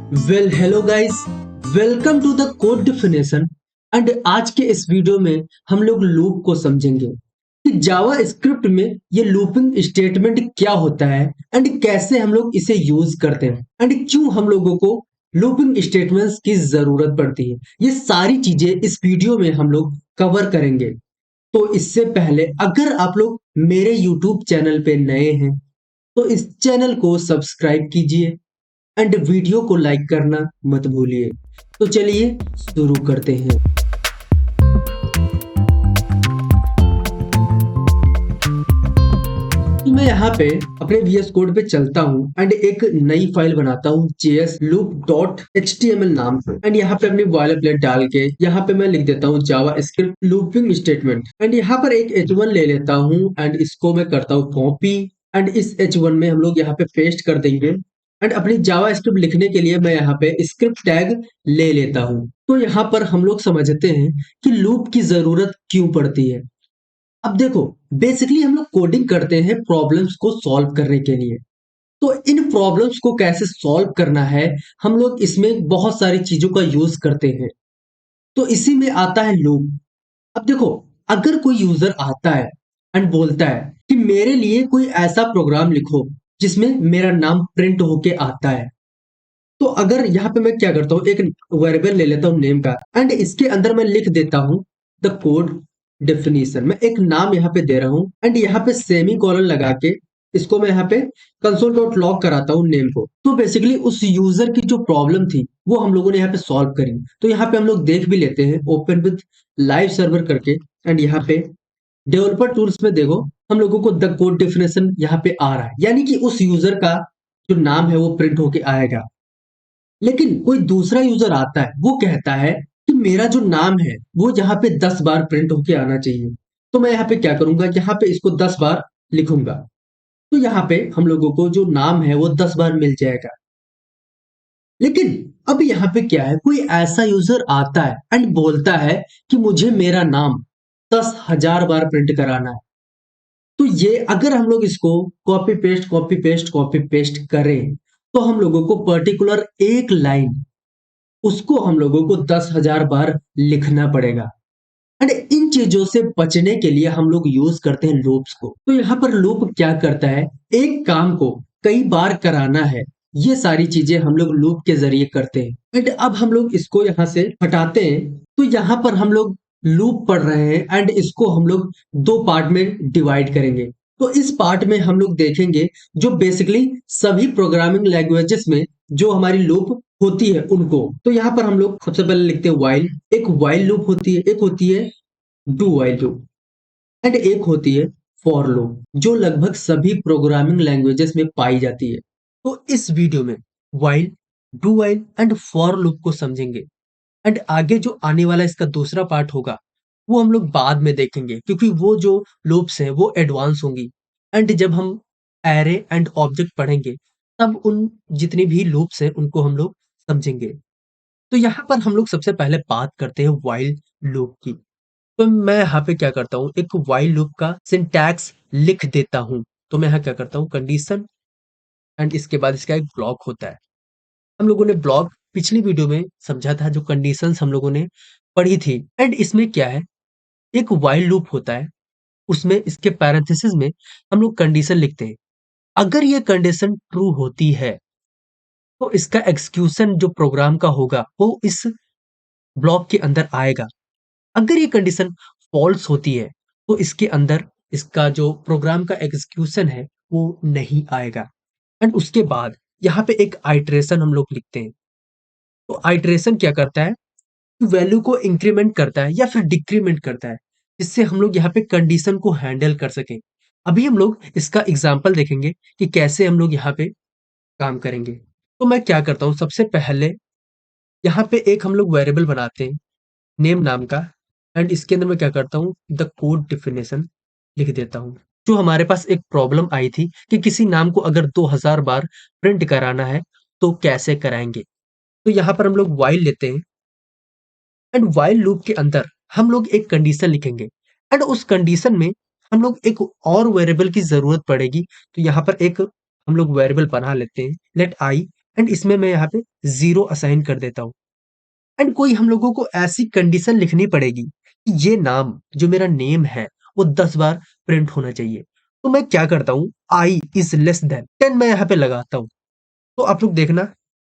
Hello guys, welcome to the code definition. And आज के इस वीडियो में हम लोग लूप को समझेंगे कि जावा स्क्रिप्ट में ये लूपिंग स्टेटमेंट क्या होता है एंड कैसे हम लोग इसे यूज करते हैं एंड क्यों हम लोगों को लूपिंग स्टेटमेंट्स की जरूरत पड़ती है। ये सारी चीजें इस वीडियो में हम लोग कवर करेंगे। तो इससे पहले अगर आप लोग मेरे यूट्यूब चैनल पे नए हैं तो इस चैनल को सब्सक्राइब कीजिए एंड वीडियो को लाइक करना मत भूलिए। तो चलिए शुरू करते हैं। तो मैं यहाँ पे अपने VS कोड पे चलता हूँ एंड एक नई फाइल बनाता हूँ jsloop.html नाम से। एंड यहाँ पे अपनी बॉयलरप्लेट डाल के यहाँ पे मैं लिख देता हूँ जावा स्क्रिप्ट लूपिंग स्टेटमेंट एंड यहाँ पर एक h1 ले लेता हूँ एंड इसको मैं करता हूँ कॉपी एंड इस h1 में हम लोग यहाँ पे पेस्ट कर देंगे। एंड अपनी जावा स्क्रिप्ट लिखने के लिए मैं यहाँ पे स्क्रिप्ट टैग ले लेता हूँ। तो यहाँ पर हम लोग समझते हैं कि लूप की जरूरत क्यों पड़ती है। अब देखो, बेसिकली हम लोग कोडिंग करते हैं प्रॉब्लम्स को सॉल्व करने के लिए। तो इन प्रॉब्लम्स को कैसे सॉल्व करना है, हम लोग इसमें बहुत सारी चीजों का यूज करते हैं। तो इसी में आता है लूप। अब देखो, अगर कोई यूजर आता है एंड बोलता है कि मेरे लिए कोई ऐसा प्रोग्राम लिखो जिसमें मेरा नाम प्रिंट होके आता है, तो अगर यहाँ पे मैं क्या करता हूँ, एक वेरिएबल ले लेता हूँ नेम का एंड इसके अंदर मैं लिख देता हूँ द कोड डेफिनेशन। मैं एक नाम यहाँ पे दे रहा हूँ एंड यहाँ पे सेमी कॉलन लगा के इसको मैं यहाँ पे console.log कराता हूँ नेम को। तो बेसिकली उस यूजर की जो प्रॉब्लम थी वो हम लोगों ने यहाँ पे सॉल्व करी। तो यहाँ पे हम लोग देख भी लेते हैं ओपन विद लाइव सर्वर करके एंड यहाँ पे डेवलपर टूल्स में देखो हम लोगों को द कोड डेफिनेशन यहाँ पे आ रहा है, यानी कि उस यूजर का जो नाम है वो प्रिंट होके आएगा। लेकिन कोई दूसरा यूजर आता है, वो कहता है कि मेरा जो नाम है वो यहाँ पे 10 बार प्रिंट होके आना चाहिए। तो मैं यहाँ पे क्या करूंगा, यहाँ पे इसको 10 बार लिखूंगा। तो यहाँ पे हम लोगों को जो नाम है वो 10 बार मिल जाएगा। लेकिन अब यहाँ पे क्या है, कोई ऐसा यूजर आता है एंड बोलता है कि मुझे मेरा नाम 10,000 बार प्रिंट कराना है। तो ये अगर हम लोग इसको copy paste copy paste copy paste करें तो हम लोगों को पर्टिकुलर एक लाइन उसको हम लोगों को 10,000 बार लिखना पड़ेगा। एंड इन चीजों से बचने के लिए हम लोग यूज करते हैं लूप्स को। तो यहाँ पर लूप क्या करता है, एक काम को कई बार कराना है, ये सारी चीजें हम लोग लूप के जरिए करते हैं। एंड अब हम लोग इसको यहाँ से हटाते हैं तो यहाँ पर हम लोग लूप पढ़ रहे हैं एंड इसको हम लोग दो पार्ट में डिवाइड करेंगे। तो इस पार्ट में हम लोग देखेंगे जो बेसिकली सभी प्रोग्रामिंग लैंग्वेजेस में जो हमारी लूप होती है उनको। तो यहाँ पर हम लोग सबसे पहले लिखते हैं व्हाइल। एक व्हाइल लूप होती है, एक होती है डू व्हाइल लूप एंड एक होती है फॉर लूप, जो लगभग सभी प्रोग्रामिंग लैंग्वेजेस में पाई जाती है। तो इस वीडियो में while, do while and for loop को समझेंगे एंड आगे जो आने वाला इसका दूसरा पार्ट होगा वो हम लोग बाद में देखेंगे, क्योंकि वो जो लूप्स हैं वो एडवांस होंगी। एंड जब हम एरे एंड ऑब्जेक्ट पढ़ेंगे तब उन जितनी भी लूप्स हैं उनको हम लोग समझेंगे। तो यहाँ पर हम लोग सबसे पहले बात करते हैं व्हाइल लूप की। तो मैं यहाँ पे क्या करता हूँ, एक व्हाइल लूप का सिंटैक्स लिख देता हूँ। तो मैं यहाँ क्या करता हूँ, कंडीशन एंड इसके बाद इसका एक ब्लॉक होता है। हम लोगों ने ब्लॉक पिछली वीडियो में समझा था, जो कंडीशंस हम लोगों ने पढ़ी थी। एंड इसमें क्या है, एक व्हाइल लूप होता है, उसमें इसके पैरेंथेसिस में हम लोग कंडीशन लिखते हैं। अगर ये कंडीशन ट्रू होती है तो इसका एग्जीक्यूशन जो प्रोग्राम का होगा वो इस ब्लॉक के अंदर आएगा। अगर ये कंडीशन फॉल्स होती है तो इसके अंदर इसका जो प्रोग्राम का एग्जीक्यूशन है वो नहीं आएगा। एंड उसके बाद यहाँ पे एक आइटरेशन हम लोग लिखते हैं। तो आइटरेशन क्या करता है, वैल्यू को इंक्रीमेंट करता है या फिर डिक्रीमेंट करता है, जिससे हम लोग यहाँ पे कंडीशन को हैंडल कर सकें। अभी हम लोग इसका एग्जाम्पल देखेंगे कि कैसे हम लोग यहाँ पे काम करेंगे। तो मैं क्या करता हूँ, सबसे पहले यहाँ पे एक हम लोग वेरिएबल बनाते हैं नेम नाम का एंड इसके अंदर मैं क्या करता हूँ, द कोड डेफिनेशन लिख देता हूँ। जो हमारे पास एक प्रॉब्लम आई थी कि किसी नाम को अगर 2000 बार प्रिंट कराना है तो कैसे कराएंगे। तो यहाँ पर हम लोग व्हाइल लेते हैं एंड व्हाइल लूप के अंदर हम लोग एक कंडीशन लिखेंगे एंड उस कंडीशन में हम लोग एक और वेरिएबल की जरूरत पड़ेगी। तो यहाँ पर एक हम लोग वेरिएबल बना लेते हैं, लेट आई एंड इसमें मैं यहाँ पे 0 असाइन कर देता हूँ। एंड कोई हम लोगों को ऐसी कंडीशन लिखनी पड़ेगी कि ये नाम जो मेरा नेम है वो 10 बार प्रिंट होना चाहिए। तो मैं क्या करता हूँ, आई इज लेस देन 10 मैं यहाँ पे लगाता हूँ। तो आप लोग देखना,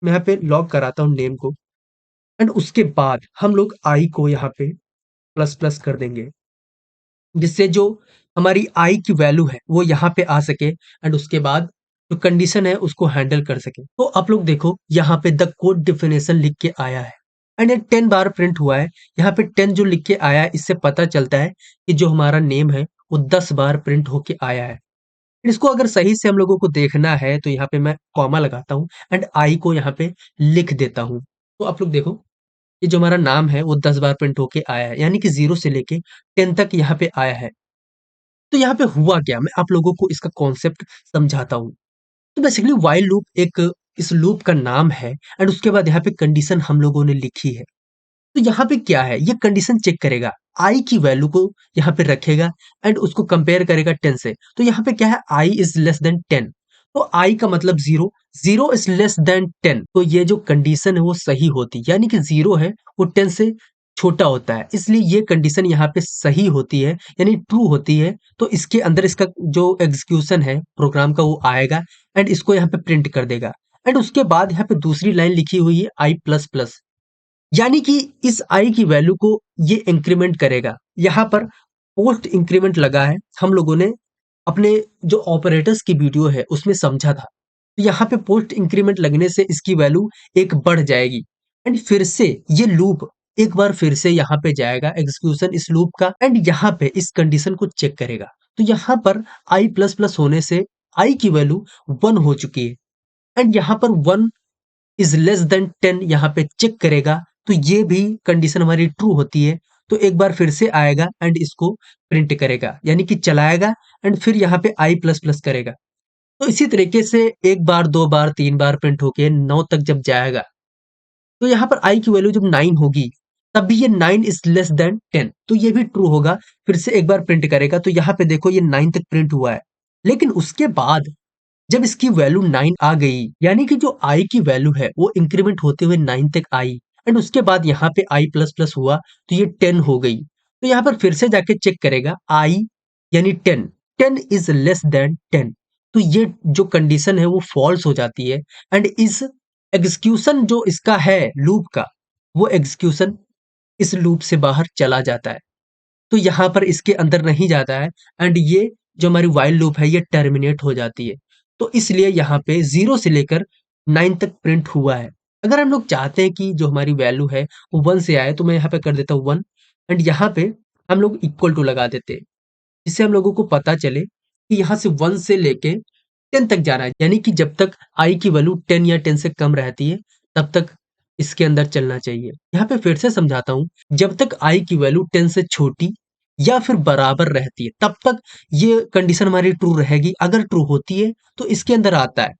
मैं यहाँ पे लॉग कराता हूँ नेम को, एंड उसके बाद हम लोग आई को यहाँ पे प्लस प्लस कर देंगे, जिससे जो हमारी आई की वैल्यू है वो यहाँ पे आ सके, एंड उसके बाद जो कंडीशन है उसको हैंडल कर सके। तो आप लोग देखो यहाँ पे द कोड डेफिनेशन लिख के आया है, एंड ये 10 बार प्रिंट हुआ है। यहाँ पे 10 जो लिख के आया है, इससे पता चलता है कि जो हमारा नेम है वो 10 बार प्रिंट होके आया है। इसको अगर सही से हम लोगों को देखना है तो यहाँ पे मैं कॉमा लगाता हूँ एंड आई को यहाँ पे लिख देता हूँ। तो आप लोग देखो, ये जो हमारा नाम है वो 10 बार प्रिंट होके आया है, यानी कि 0 से लेके 10 तक यहाँ पे आया है। तो यहाँ पे हुआ क्या, मैं आप लोगों को इसका कॉन्सेप्ट समझाता हूँ। तो बेसिकली व्हाइल लूप एक इस लूप का नाम है, एंड उसके बाद यहाँ पे कंडीशन हम लोगों ने लिखी है। तो यहाँ पे क्या है, ये कंडीशन चेक करेगा, आई की वैल्यू को यहाँ पे रखेगा एंड उसको कंपेयर करेगा 10 से। तो यहाँ पे क्या है, आई इज लेस देन 10। तो आई का मतलब 0, 0 इज लेस देन 10। तो ये जो कंडीशन है वो सही होती, यानी कि 0 है वो 10 से छोटा होता है, इसलिए ये कंडीशन यहाँ पे सही होती है, यानी ट्रू होती है। तो इसके अंदर इसका जो एग्जीक्यूशन है प्रोग्राम का वो आएगा एंड इसको यहाँ पे प्रिंट कर देगा। एंड उसके बाद यहाँ पे दूसरी लाइन लिखी हुई है आई प्लस प्लस, यानी कि इस आई की वैल्यू को ये इंक्रीमेंट करेगा। यहाँ पर पोस्ट इंक्रीमेंट लगा है, हम लोगों ने अपने जो ऑपरेटर्स की वीडियो है उसमें समझा था। तो यहाँ पे पोस्ट इंक्रीमेंट लगने से इसकी वैल्यू एक बढ़ जाएगी, एंड फिर से ये लूप एक बार फिर से यहाँ पे जाएगा एग्जीक्यूशन इस लूप का, एंड यहाँ पे इस कंडीशन को चेक करेगा। तो यहाँ पर आई प्लस प्लस होने से आई की वैल्यू 1 हो चुकी है, एंड यहाँ पर 1 इज लेस देन 10 यहाँ पे चेक करेगा। तो ये भी कंडीशन हमारी ट्रू होती है। तो एक बार फिर से आएगा एंड इसको प्रिंट करेगा, यानी कि चलाएगा एंड फिर यहाँ पे आई प्लस प्लस करेगा। तो इसी तरीके से एक बार, दो बार, तीन बार प्रिंट होके 9 तक जब जाएगा, तो यहाँ पर आई की वैल्यू जब 9 होगी तब भी ये 9 इज लेस देन 10, तो ये भी ट्रू होगा। फिर से एक बार प्रिंट करेगा, तो यहाँ पे देखो ये 9 तक प्रिंट हुआ है। लेकिन उसके बाद जब इसकी वैल्यू 9 आ गई, यानी कि जो आई की वैल्यू है वो इंक्रीमेंट होते हुए 9 तक आई, एंड उसके बाद यहाँ पे आई प्लस प्लस हुआ तो ये 10 हो गई। तो यहाँ पर फिर से जाके चेक करेगा आई यानी 10, 10 इज लेस देन 10। तो ये जो कंडीशन है वो फॉल्स हो जाती है, एंड इस एग्जीक्यूशन जो इसका है लूप का, वो एग्जीक्यूशन इस लूप से बाहर चला जाता है। तो यहाँ पर इसके अंदर नहीं जाता है, एंड ये जो हमारी व्हाइल लूप है ये टर्मिनेट हो जाती है। तो इसलिए यहाँ पे 0 से लेकर 9 तक प्रिंट हुआ है। अगर हम लोग चाहते हैं कि जो हमारी वैल्यू है वो 1 से आए, तो मैं यहाँ पे कर देता हूँ 1, एंड यहाँ पे हम लोग इक्वल टू लगा देते हैं, जिससे हम लोगों को पता चले कि यहाँ से 1 से लेके 10 तक जाना है, यानी कि जब तक आई की वैल्यू 10 या 10 से कम रहती है तब तक इसके अंदर चलना चाहिए। यहाँ पे फिर से समझाता हूँ, जब तक आई की वैल्यू 10 से छोटी या फिर बराबर रहती है तब तक ये कंडीशन हमारी ट्रू रहेगी। अगर ट्रू होती है तो इसके अंदर आता है,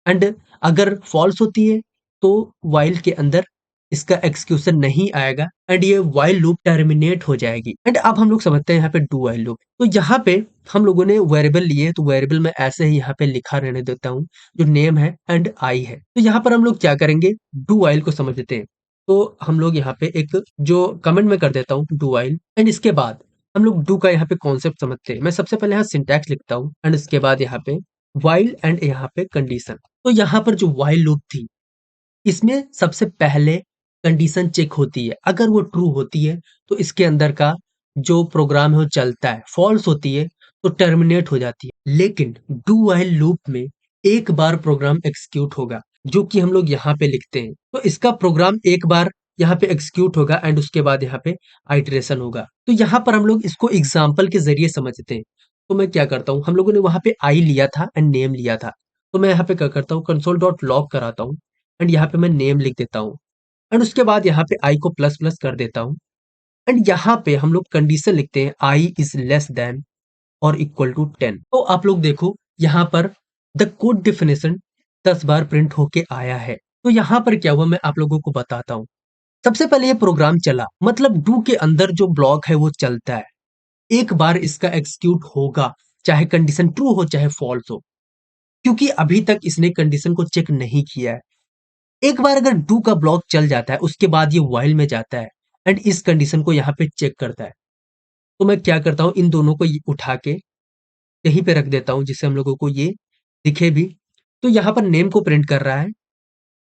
एंड अगर फॉल्स होती है तो व्हाइल के अंदर इसका एक्सक्यूशन नहीं आएगा, एंड ये व्हाइल लूप टर्मिनेट हो जाएगी। एंड अब हम लोग समझते हैं यहाँ पे डू व्हाइल लूप। तो यहाँ पे हम लोगों ने वेरिएबल लिए, तो वेरिएबल में ऐसे ही यहाँ पे लिखा रहने देता हूँ, जो नेम है एंड आई है। तो यहाँ पर हम लोग क्या करेंगे, डू व्हाइल को समझते हैं। तो हम लोग यहाँ पे एक जो कमेंट में कर देता हूँ डू व्हाइल, एंड इसके बाद हम लोग डू का यहाँ पे कॉन्सेप्ट समझते हैं। मैं सबसे पहले यहाँ सिंटैक्स लिखता हूँ, एंड इसके बाद यहाँ पे व्हाइल एंड यहाँ पे कंडीशन। तो यहाँ पर जो व्हाइल लूप थी, इसमें सबसे पहले कंडीशन चेक होती है। अगर वो ट्रू होती है तो इसके अंदर का जो प्रोग्राम है वो चलता है, फॉल्स होती है तो टर्मिनेट हो जाती है। लेकिन डू व्हाइल लूप में एक बार प्रोग्राम एग्जीक्यूट होगा, जो कि हम लोग यहाँ पे लिखते हैं। तो इसका प्रोग्राम एक बार यहाँ पे एग्जीक्यूट होगा एंड उसके बाद यहाँ पे आइटरेशन होगा। तो यहाँ पर हम लोग इसको एग्जाम्पल के जरिए समझते हैं। तो मैं क्या करता हूँ, हम लोगों ने वहां पे आई लिया था एंड नेम लिया था, तो मैं यहाँ पे क्या करता हूँ, कंसोल डॉट लॉग कराता हूँ, एंड यहाँ पे मैं नेम लिख देता हूँ, एंड उसके बाद यहाँ पे आई को प्लस प्लस कर देता हूँ, एंड यहाँ पे हम लोग कंडीशन लिखते हैं आई इज लेस देन और इक्वल टू 10। तो आप लोग देखो यहाँ पर the code definition 10 bar print होके आया है। तो यहाँ पर क्या हुआ मैं आप लोगों को बताता हूँ। सबसे पहले ये प्रोग्राम चला, मतलब डू के अंदर जो ब्लॉक है वो चलता है, एक बार इसका एग्जीक्यूट होगा, चाहे कंडीशन ट्रू हो चाहे फॉल्स हो, क्योंकि अभी तक इसने कंडीशन को चेक नहीं किया है। एक बार अगर डू का ब्लॉक चल जाता है उसके बाद ये व्हाइल में जाता है एंड इस कंडीशन को यहाँ पे चेक करता है। तो मैं क्या करता हूँ, इन दोनों को उठा के यहीं पे रख देता हूँ जिससे हम लोगों को ये दिखे भी। तो यहाँ पर नेम को प्रिंट कर रहा है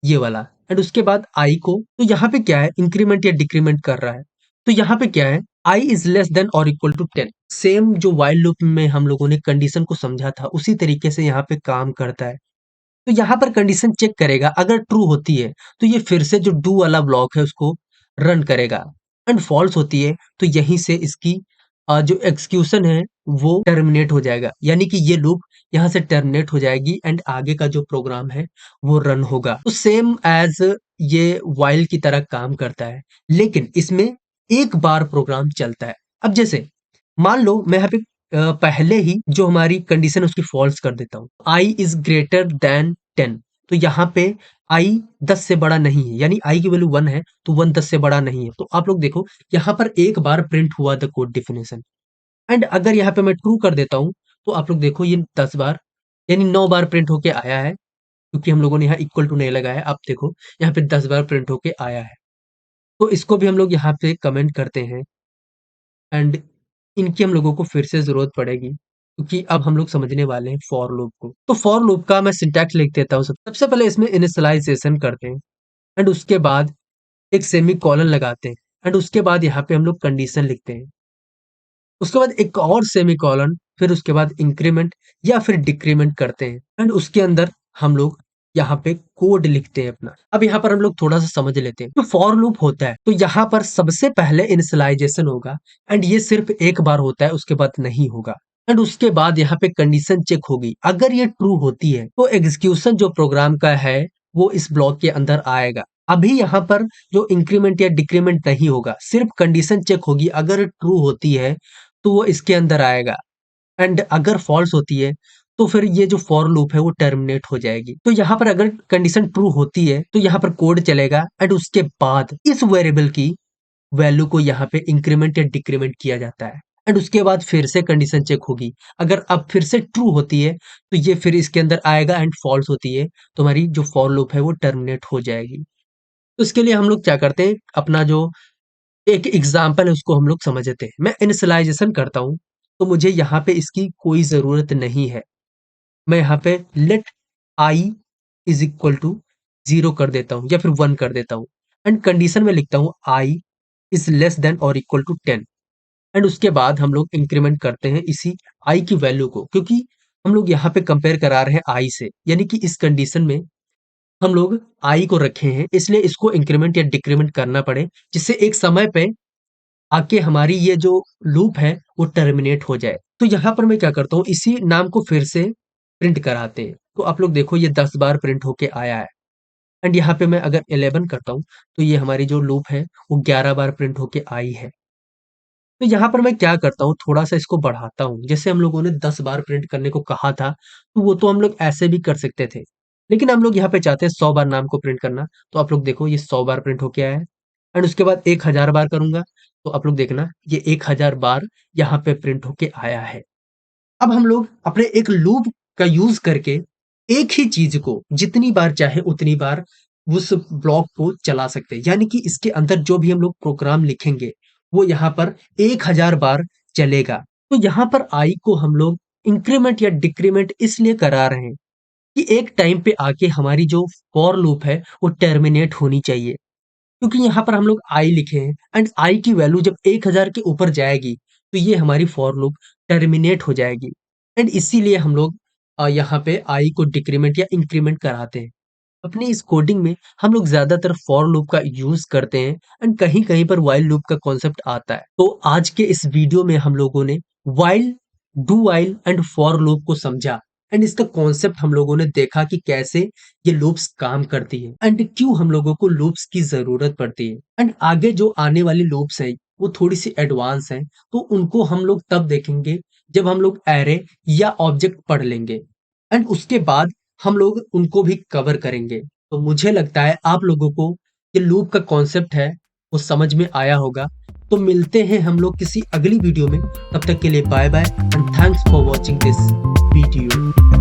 ये वाला, एंड उसके बाद आई को, तो यहाँ पे क्या है, इंक्रीमेंट या डिक्रीमेंट कर रहा है। तो यहाँ पे क्या है, आई इज लेस देन और इक्वल टू 10। सेम जो वाइल लूप में हम लोगों ने कंडीशन को समझा था उसी तरीके से यहाँ पे काम करता है। तो यहाँ पर कंडीशन चेक करेगा, अगर ट्रू होती है तो ये फिर से जो डू वाला ब्लॉक है उसको रन करेगा, एंड फॉल्स होती है तो यहीं से इसकी जो एक्सक्यूशन है वो टर्मिनेट हो जाएगा, यानी कि ये लूप यहाँ से टर्मिनेट हो जाएगी एंड आगे का जो प्रोग्राम है वो रन होगा। तो सेम एज ये वाइल की तरह काम करता है, लेकिन इसमें एक बार प्रोग्राम चलता है। अब जैसे मान लो मैं यहाँ पे पहले ही जो हमारी कंडीशन उसकी फॉल्स कर देता हूँ, आई इज ग्रेटर देन 10। तो यहाँ पे आई 10 से बड़ा नहीं है, यानी आई की वैल्यू 1 है तो 1 10 से बड़ा नहीं है। तो आप लोग देखो यहाँ पर एक बार प्रिंट हुआ द कोड डेफिनेशन, एंड अगर यहाँ पे मैं ट्रू कर देता हूँ तो आप लोग देखो ये 10 बार यानी 9 बार प्रिंट होके आया है, क्योंकि हम लोगों ने यहाँ इक्वल टू नहीं लगाया है। आप देखो यहाँ पे 10 बार प्रिंट होके आया है। तो इसको भी हम लोग यहाँ पे कमेंट करते हैं, एंड इनकी हम लोगों को फिर से जरूरत पड़ेगी क्योंकि अब हम लोग समझने वाले हैं फॉर लूप को। तो फॉर लूप का मैं सिंटैक्स लिख देता हूँ। सबसे पहले इसमें इनिशियलाइजेशन करते हैं, एंड उसके बाद एक सेमी कॉलन लगाते हैं, एंड उसके बाद यहाँ पे हम लोग कंडीशन लिखते हैं। उसके बाद एक और सेमी कॉलन, फिर उसके बाद इंक्रीमेंट या फिर डिक्रीमेंट करते हैं, एंड उसके अंदर हम लोग यहाँ पे कोड लिखते हैं अपना। अब यहाँ पर हम लोग थोड़ा सा समझ लेते हैं। तो फॉर लूप होता है तो यहाँ पर सबसे पहले इनिशियलाइजेशन होगा, एंड ये सिर्फ एक बार होता है, उसके बाद नहीं होगा। एंड उसके बाद यहाँ पे कंडीशन चेक होगी, अगर ये ट्रू होती है तो एग्जीक्यूशन जो प्रोग्राम का है वो इस ब्लॉक के अंदर आएगा। अभी यहाँ पर जो इंक्रीमेंट या डिक्रीमेंट नहीं होगा, सिर्फ कंडीशन चेक होगी, अगर ट्रू होती है तो वो इसके अंदर आएगा, एंड अगर फॉल्स होती है तो फिर ये जो फॉर लूप है वो टर्मिनेट हो जाएगी। तो यहाँ पर अगर कंडीशन ट्रू होती है तो यहाँ पर कोड चलेगा, एंड उसके बाद इस वेरिएबल की वैल्यू को यहाँ पे इंक्रीमेंट या डिक्रीमेंट किया जाता है, एंड उसके बाद फिर से कंडीशन चेक होगी। अगर अब फिर से ट्रू होती है तो ये फिर इसके अंदर आएगा, एंड फॉल्स होती है तो हमारी जो फॉर लूप है वो टर्मिनेट हो जाएगी। तो इसके लिए हम लोग क्या करते हैं, अपना जो एक एग्जाम्पल है उसको हम लोग समझते हैं। मैं इनिशियलाइजेशन करता हूँ तो मुझे यहाँ पे इसकी कोई जरूरत नहीं है। मैं यहाँ पे let I is equal to 0 कर देता हूँ या फिर 1 कर देता हूँ, एंड कंडीशन में लिखता हूँ आई इज लेस देन और इक्वल टू 10, एंड उसके बाद हम लोग इंक्रीमेंट करते हैं इसी आई की वैल्यू को, क्योंकि हम लोग यहाँ पे कंपेयर करा रहे हैं आई से, यानी कि इस कंडीशन में हम लोग आई को रखे हैं, इसलिए इसको इंक्रीमेंट या डिक्रीमेंट करना पड़े, जिससे एक समय पे आके हमारी ये जो लूप है वो टर्मिनेट हो जाए। तो यहाँ पर मैं क्या करता हूँ, इसी नाम को फिर से प्रिंट कराते हैं। तो आप लोग देखो ये 10 बार प्रिंट होके आया है, एंड यहाँ पे मैं अगर 11 करता हूँ तो ये हमारी जो लूप है वो 11 बार प्रिंट होके आई है। तो यहाँ पर मैं क्या करता हूँ, थोड़ा सा इसको बढ़ाता हूँ। जैसे हम लोगों ने 10 बार प्रिंट करने को कहा था तो वो तो हम लोग ऐसे भी कर सकते थे, लेकिन हम लोग यहाँ पे चाहते हैं 100 बार नाम को प्रिंट करना। तो आप लोग देखो ये 100 बार प्रिंट होके आया है, एंड उसके बाद 1000 बार करूंगा तो आप लोग देखना ये 1000 बार यहाँ पे प्रिंट होके आया है। अब हम लोग अपने एक लूप का यूज करके एक ही चीज को जितनी बार चाहे उतनी बार उस ब्लॉक को चला सकते हैं, यानी कि इसके अंदर जो भी हम लोग प्रोग्राम लिखेंगे वो यहाँ पर 1000 बार चलेगा। तो यहाँ पर आई को हम लोग इंक्रीमेंट या डिक्रीमेंट इसलिए करा रहे हैं कि एक टाइम पे आके हमारी जो फॉर लूप है वो टर्मिनेट होनी चाहिए, क्योंकि यहाँ पर हम लोग आई लिखे हैं, एंड आई की वैल्यू जब 1000 के ऊपर जाएगी तो ये हमारी फॉर लूप टर्मिनेट हो जाएगी, एंड इसीलिए हम लोग यहाँ पे आई को डिक्रीमेंट या इंक्रीमेंट कराते हैं। अपनी इस कोडिंग में हम लोग ज्यादातर फॉर लूप का यूज करते हैं, एंड कहीं कहीं पर वाइल लूप का कॉन्सेप्ट आता है। तो आज के इस वीडियो में हम लोगों ने while, do while and for loop को समझा, एंड इसका कॉन्सेप्ट हम लोगों ने देखा कि कैसे ये लूप्स काम करती है, एंड क्यों हम लोगों को लूप्स की जरूरत पड़ती है। एंड आगे जो आने वाली लूप्स है वो थोड़ी सी एडवांस है, तो उनको हम लोग तब देखेंगे जब हम लोग एरे या ऑब्जेक्ट पढ़ लेंगे, एंड उसके बाद हम लोग उनको भी कवर करेंगे। तो मुझे लगता है आप लोगों को ये लूप का कॉन्सेप्ट है वो समझ में आया होगा। तो मिलते हैं हम लोग किसी अगली वीडियो में, तब तक के लिए bye bye and thanks for watching this video.